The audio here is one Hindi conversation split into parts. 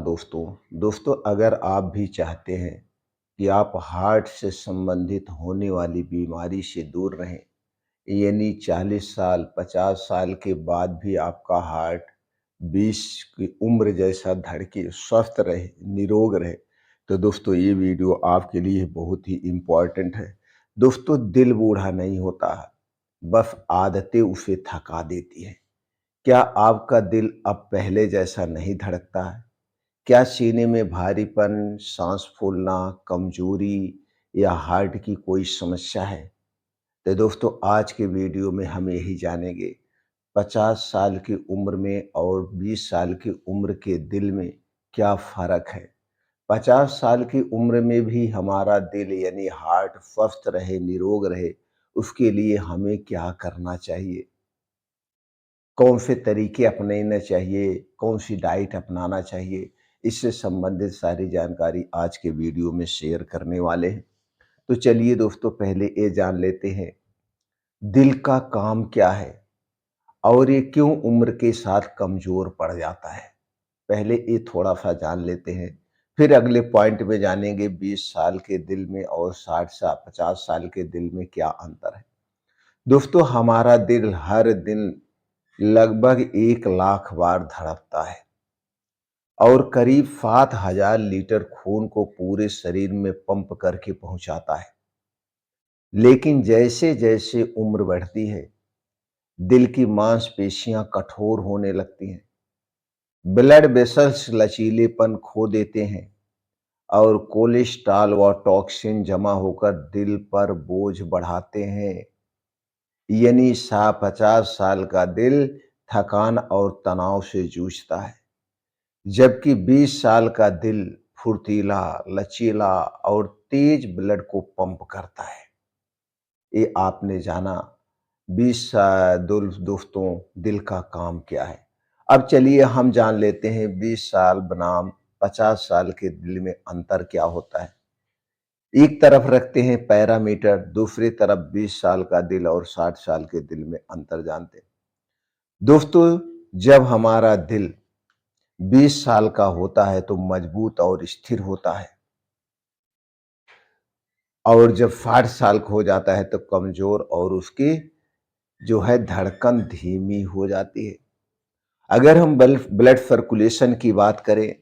दोस्तों अगर आप भी चाहते हैं कि आप हार्ट से संबंधित होने वाली बीमारी से दूर रहें, यानी 40 साल 50 साल के बाद भी आपका हार्ट 20 की उम्र जैसा धड़के स्वस्थ रहे, निरोग रहे, तो दोस्तों ये वीडियो आपके लिए बहुत ही इम्पोर्टेंट है। दोस्तों, दिल बूढ़ा नहीं होता है, बस आदतें उसे थका देती हैं। क्या आपका दिल अब पहले जैसा नहीं धड़कता है? क्या सीने में भारीपन, सांस फूलना, कमजोरी या हार्ट की कोई समस्या है? तो दोस्तों आज के वीडियो में हम यही जानेंगे 50 साल की उम्र में और 20 साल की उम्र के दिल में क्या फर्क है। 50 साल की उम्र में भी हमारा दिल यानी हार्ट स्वस्थ रहे, निरोग रहे, उसके लिए हमें क्या करना चाहिए, कौन से तरीके अपनाना चाहिए, कौन सी डाइट अपनाना चाहिए, इससे संबंधित सारी जानकारी आज के वीडियो में शेयर करने वाले हैं। तो चलिए दोस्तों पहले ये जान लेते हैं दिल का काम क्या है और ये क्यों उम्र के साथ कमजोर पड़ जाता है। पहले ये थोड़ा सा जान लेते हैं, फिर अगले पॉइंट में जानेंगे 20 साल के दिल में और 60 साल 50 साल के दिल में क्या अंतर है। दोस्तों हमारा दिल हर दिन लगभग 1 लाख बार धड़कता है और करीब 7,000 लीटर खून को पूरे शरीर में पंप करके पहुंचाता है। लेकिन जैसे जैसे उम्र बढ़ती है, दिल की मांसपेशियां कठोर होने लगती हैं, ब्लड वेसल्स लचीलेपन खो देते हैं और कोलेस्ट्रॉल व टॉक्सिन जमा होकर दिल पर बोझ बढ़ाते हैं। यानी 50 साल का दिल थकान और तनाव से जूझता है, जबकि 20 साल का दिल फुर्तीला, लचीला और तेज ब्लड को पंप करता है। ये आपने जाना 20 दोस्तों दिल का काम क्या है। अब चलिए हम जान लेते हैं 20 साल बनाम 50 साल के दिल में अंतर क्या होता है। एक तरफ रखते हैं पैरामीटर, दूसरी तरफ 20 साल का दिल और 60 साल के दिल में अंतर जानते हैं। दोस्तों जब हमारा दिल 20 साल का होता है तो मजबूत और स्थिर होता है, और जब 60 साल का हो जाता है तो कमजोर और उसकी जो है धड़कन धीमी हो जाती है। अगर हम ब्लड सर्कुलेशन की बात करें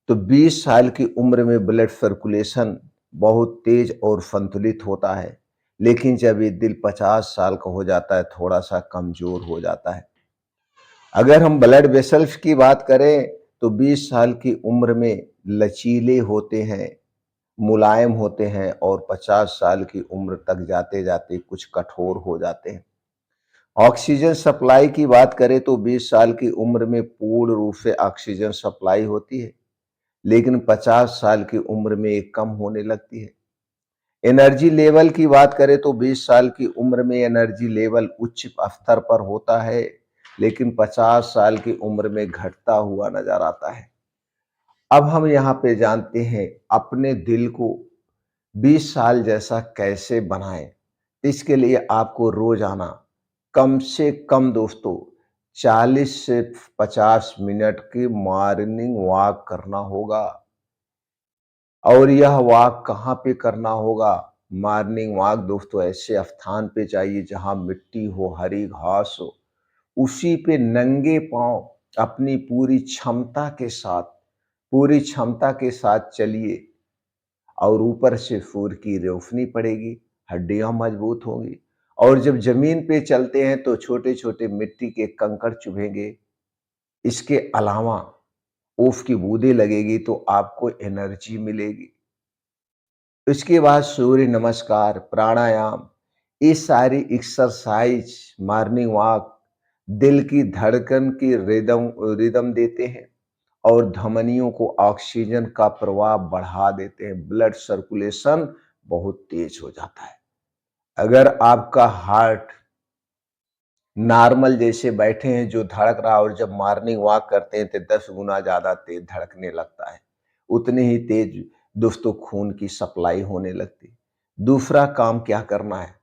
तो 20 साल की उम्र में ब्लड सर्कुलेशन बहुत तेज और संतुलित होता है, लेकिन जब ये दिल 50 साल का हो जाता है थोड़ा सा कमजोर हो जाता है। अगर हम ब्लड वेसल्स की बात करें तो 20 साल की उम्र में लचीले होते हैं, मुलायम होते हैं और 50 साल की उम्र तक जाते जाते कुछ कठोर हो जाते हैं। ऑक्सीजन सप्लाई की बात करें तो 20 साल की उम्र में पूर्ण रूप से ऑक्सीजन सप्लाई होती है, लेकिन 50 साल की उम्र में ये कम होने लगती है। एनर्जी लेवल की बात करें तो 20 साल की उम्र में एनर्जी लेवल उच्च स्तर पर होता है, लेकिन 50 साल की उम्र में घटता हुआ नजर आता है। अब हम यहाँ पे जानते हैं अपने दिल को 20 साल जैसा कैसे बनाएं। इसके लिए आपको रोजाना कम से कम दोस्तों 40 से 50 मिनट की मॉर्निंग वॉक करना होगा। और यह वॉक कहाँ पे करना होगा? मॉर्निंग वॉक दोस्तों ऐसे स्थान पे चाहिए जहां मिट्टी हो, हरी घास हो, उसी पे नंगे पांव अपनी पूरी क्षमता के साथ चलिए और ऊपर से सूर्य की रोशनी पड़ेगी, हड्डियां मजबूत होंगी। और जब जमीन पे चलते हैं तो छोटे छोटे मिट्टी के कंकड़ चुभेंगे। इसके अलावा ओफ की बूंदें लगेगी तो आपको एनर्जी मिलेगी। इसके बाद सूर्य नमस्कार, प्राणायाम, ये सारी एक्सरसाइज, मॉर्निंग वॉक दिल की धड़कन की रिदम रिदम देते हैं और धमनियों को ऑक्सीजन का प्रवाह बढ़ा देते हैं। ब्लड सर्कुलेशन बहुत तेज हो जाता है। अगर आपका हार्ट नॉर्मल जैसे बैठे हैं जो धड़क रहा, और जब मॉर्निंग वॉक करते हैं तो 10 गुना ज्यादा तेज धड़कने लगता है, उतने ही तेज दोस्तों खून की सप्लाई होने लगती है। दूसरा काम क्या करना है?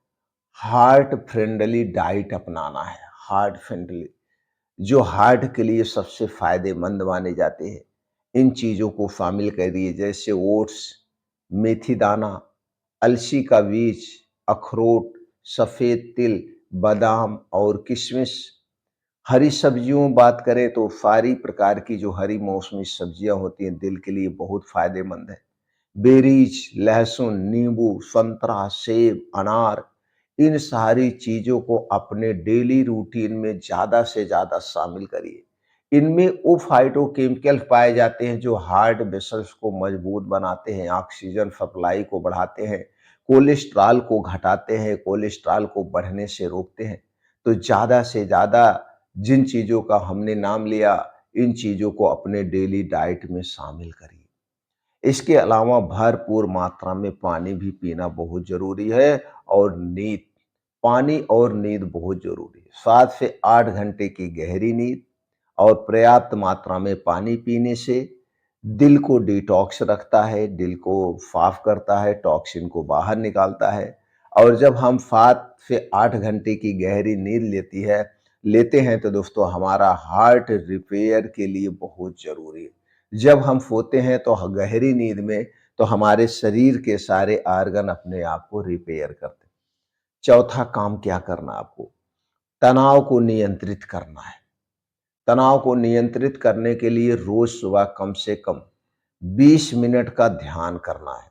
हार्ट फ्रेंडली डाइट अपनाना है। हार्ट फ्रेंडली जो हार्ट के लिए सबसे फायदेमंद माने जाते हैं, इन चीज़ों को शामिल करिए, जैसे ओट्स, मेथी दाना, अलसी का बीज, अखरोट, सफ़ेद तिल, बादाम और किशमिश। हरी सब्जियों बात करें तो सारी प्रकार की जो हरी मौसमी सब्जियां होती हैं दिल के लिए बहुत फायदेमंद है। बेरीज, लहसुन, नींबू, संतरा, सेब, अनार, इन सारी चीज़ों को अपने डेली रूटीन में ज़्यादा से ज़्यादा शामिल करिए। इनमें वो फाइटोकेमिकल पाए जाते हैं जो हार्ट वेसल्स को मजबूत बनाते हैं, ऑक्सीजन सप्लाई को बढ़ाते हैं, कोलेस्ट्रॉल को घटाते हैं, कोलेस्ट्रॉल को बढ़ने से रोकते हैं। तो ज़्यादा से ज़्यादा जिन चीज़ों का हमने नाम लिया, इन चीज़ों को अपने डेली डाइट में शामिल करिए। इसके अलावा भरपूर मात्रा में पानी भी पीना बहुत ज़रूरी है और नींद, पानी और नींद बहुत ज़रूरी है। 7 से 8 घंटे की गहरी नींद और पर्याप्त मात्रा में पानी पीने से दिल को डिटॉक्स रखता है, दिल को साफ करता है, टॉक्सिन को बाहर निकालता है। और जब हम 7 से 8 घंटे की गहरी नींद लेते हैं तो दोस्तों हमारा हार्ट रिपेयर के लिए बहुत ज़रूरी है। जब हम सोते हैं तो गहरी नींद में तो हमारे शरीर के सारे आर्गन अपने आप को रिपेयर करते हैं। चौथा काम क्या करना आपको? तनाव को नियंत्रित करना है। तनाव को नियंत्रित करने के लिए रोज सुबह कम से कम 20 मिनट का ध्यान करना है।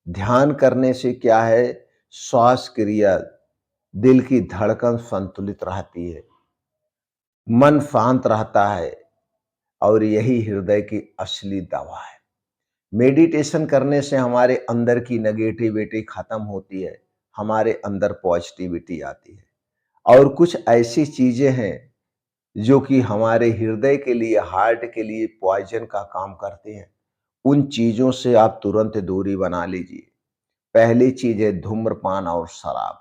ध्यान करने से क्या है, श्वास क्रिया, दिल की धड़कन संतुलित रहती है, मन शांत रहता है और यही हृदय की असली दवा है। मेडिटेशन करने से हमारे अंदर की नेगेटिविटी खत्म होती है, हमारे अंदर पॉजिटिविटी आती है। और कुछ ऐसी चीजें हैं जो कि हमारे हृदय के लिए, हार्ट के लिए पॉइजन का काम करते हैं। उन चीजों से आप तुरंत दूरी बना लीजिए। पहली चीज है धूम्रपान और शराब।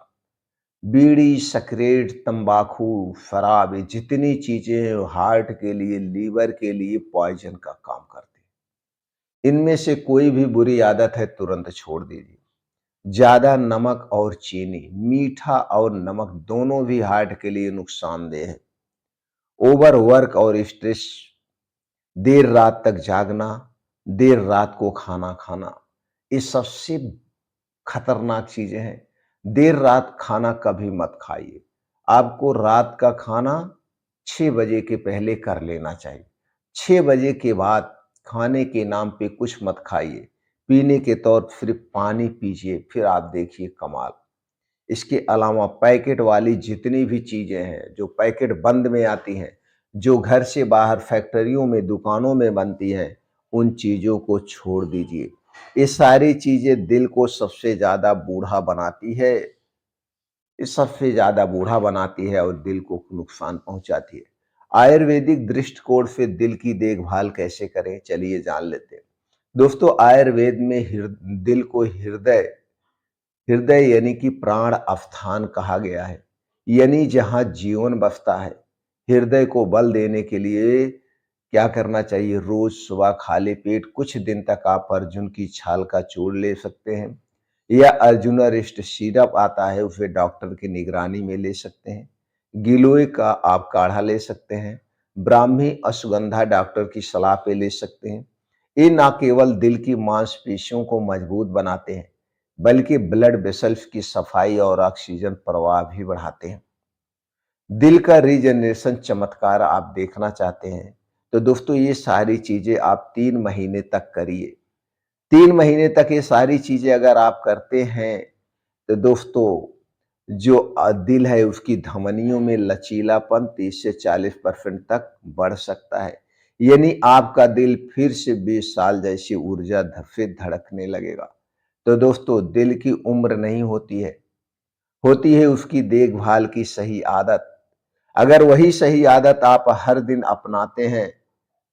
बीड़ी, सिगरेट, तंबाकू, शराब, ये जितनी चीजें हैं हार्ट के लिए, लीवर के लिए पॉइजन का काम करती हैं। इनमें से कोई भी बुरी आदत है तुरंत छोड़ दीजिए। ज्यादा नमक और चीनी, मीठा और नमक दोनों भी हार्ट के लिए नुकसानदेह है। ओवर वर्क और स्ट्रेस, देर रात तक जागना, देर रात को खाना खाना, ये सबसे खतरनाक चीजें हैं। देर रात खाना कभी मत खाइए। आपको रात का खाना 6 बजे के पहले कर लेना चाहिए। 6 बजे के बाद खाने के नाम पे कुछ मत खाइए। पीने के तौर पर सिर्फ पानी पीजिए, फिर आप देखिए कमाल। इसके अलावा पैकेट वाली जितनी भी चीजें हैं, जो पैकेट बंद में आती हैं, जो घर से बाहर फैक्ट्रियों में, दुकानों में बनती हैं, उन चीजों को छोड़ दीजिए। ये सारी चीजें दिल को सबसे ज्यादा बूढ़ा बनाती है, ये सबसे ज्यादा बूढ़ा बनाती है और दिल को नुकसान पहुंचाती है। आयुर्वेदिक दृष्टिकोण से दिल की देखभाल कैसे करें, चलिए जान लेते हैं। दोस्तों, आयुर्वेद में दिल को हृदय हृदय यानी कि प्राण स्थान कहा गया है, यानी जहां जीवन बसता है। हृदय को बल देने के लिए क्या करना चाहिए? रोज सुबह खाली पेट कुछ दिन तक आप अर्जुन की छाल का चूर्ण ले सकते हैं, या अर्जुन रिष्ट सिरप आता है, उसे डॉक्टर की निगरानी में ले सकते हैं। गिलोय का आप काढ़ा ले सकते हैं। ब्राह्मी अश्वगंधा डॉक्टर की सलाह पे ले सकते हैं। ये ना केवल दिल की मांसपेशियों को मजबूत बनाते हैं, बल्कि ब्लड वेसल्स की सफाई और ऑक्सीजन प्रवाह भी बढ़ाते हैं। दिल का रीजनरेशन चमत्कार आप देखना चाहते हैं तो दोस्तों ये सारी चीजें आप 3 महीने तक करिए। 3 महीने तक ये सारी चीजें अगर आप करते हैं तो दोस्तों जो दिल है उसकी धमनियों में लचीलापन 30 से 40% तक बढ़ सकता है। यानी आपका दिल फिर से 20 साल जैसी ऊर्जा से धड़कने लगेगा। तो दोस्तों दिल की उम्र नहीं होती है, होती है उसकी देखभाल की सही आदत। अगर वही सही आदत आप हर दिन अपनाते हैं,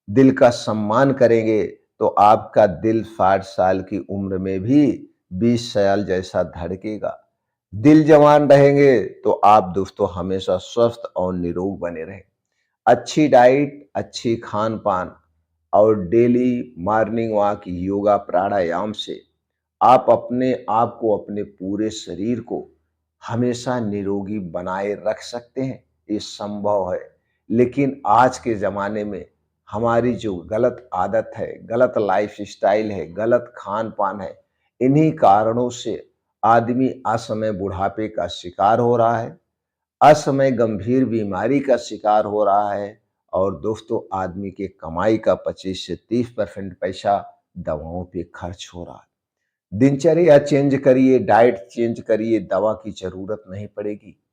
दिल का सम्मान करेंगे, तो आपका दिल 60 साल की उम्र में भी 20 साल जैसा धड़केगा। दिल जवान रहेंगे तो आप दोस्तों हमेशा स्वस्थ और निरोग बने रहें। अच्छी डाइट, अच्छी खान-पान और डेली मॉर्निंग वॉक, योगा, प्राणायाम से आप अपने आप को, अपने पूरे शरीर को हमेशा निरोगी बनाए रख सकते हैं। ये संभव है। लेकिन आज के ज़माने में हमारी जो गलत आदत है, गलत लाइफ़स्टाइल है, गलत खान-पान है, इन्हीं कारणों से आदमी असमय बुढ़ापे का शिकार हो रहा है, असमय गंभीर बीमारी का शिकार हो रहा है और दोस्तों आदमी के कमाई का 25 से 30% पैसा दवाओं पे खर्च हो रहा है। दिनचर्या चेंज करिए, डाइट चेंज करिए, दवा की ज़रूरत नहीं पड़ेगी।